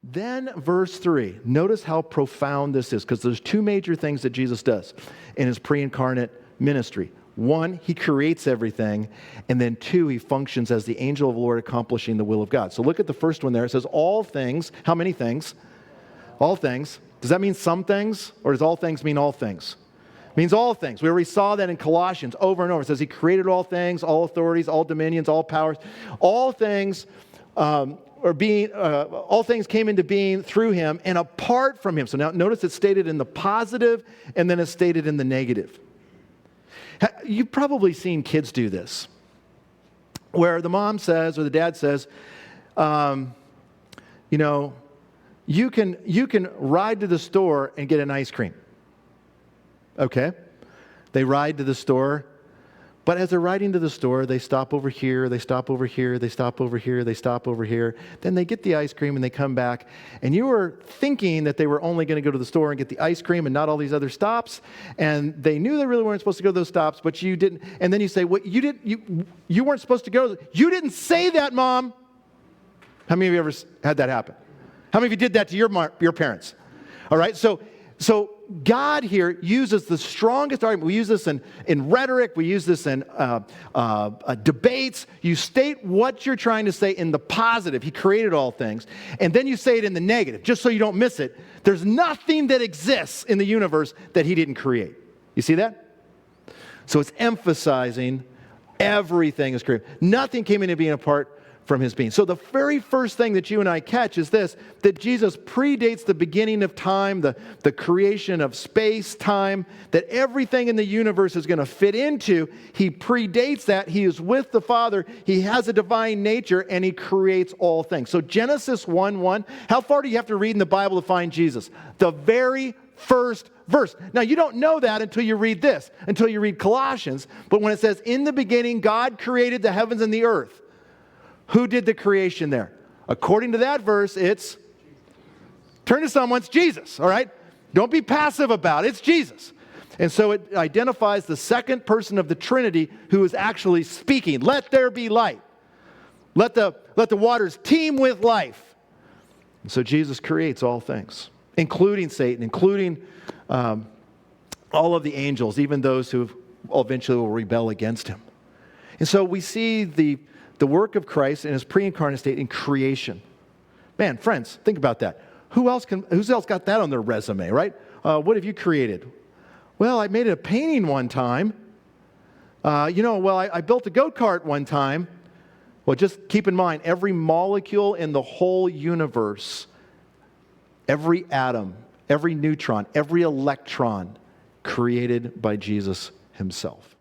Then verse 3, notice how profound this is, because there's two major things that Jesus does in his pre-incarnate ministry. One, he creates everything, and then two, he functions as the angel of the Lord accomplishing the will of God. So look at the first one there. It says all things. How many things? All things. Does that mean some things, or does all things mean all things? It means all things. We already saw that in Colossians over and over. It says he created all things, all authorities, all dominions, all powers. All things all things came into being through him and apart from him. So now notice it's stated in the positive and then it's stated in the negative. You've probably seen kids do this, where the mom says or the dad says, you can ride to the store and get an ice cream. Okay? They ride to the store. But as they're riding to the store, they stop over here, they stop over here, they stop over here, they stop over here. Then they get the ice cream and they come back. And you were thinking that they were only going to go to the store and get the ice cream and not all these other stops. And they knew they really weren't supposed to go to those stops, but you didn't. And then you say, "What you weren't supposed to go. You didn't say that, Mom." How many of you ever had that happen? How many of you did that to your parents? All right, so God here uses the strongest argument. We use this in rhetoric. We use this in debates. You state what you're trying to say in the positive. He created all things. And then you say it in the negative, just so you don't miss it. There's nothing that exists in the universe that he didn't create. You see that? So it's emphasizing everything is created. Nothing came into being apart from his being. So the very first thing that you and I catch is this, that Jesus predates the beginning of time, the creation of space, time, that everything in the universe is going to fit into. He predates that. He is with the Father. He has a divine nature, and he creates all things. So Genesis 1:1, how far do you have to read in the Bible to find Jesus? The very first verse. Now, you don't know that until you read this, until you read Colossians. But when it says, in the beginning, God created the heavens and the earth. Who did the creation there? According to that verse, it's, turn to someone, it's Jesus, all right? Don't be passive about it, it's Jesus. And so it identifies the second person of the Trinity who is actually speaking. Let there be light. Let the waters teem with life. And so Jesus creates all things, including Satan, including all of the angels, even those who eventually will rebel against him. And so we see the work of Christ in his pre-incarnate state in creation. Man, friends, think about that. Who else got that on their resume, right? What have you created? Well, I made a painting one time. I built a go-kart one time. Well, just keep in mind, every molecule in the whole universe, every atom, every neutron, every electron, created by Jesus himself.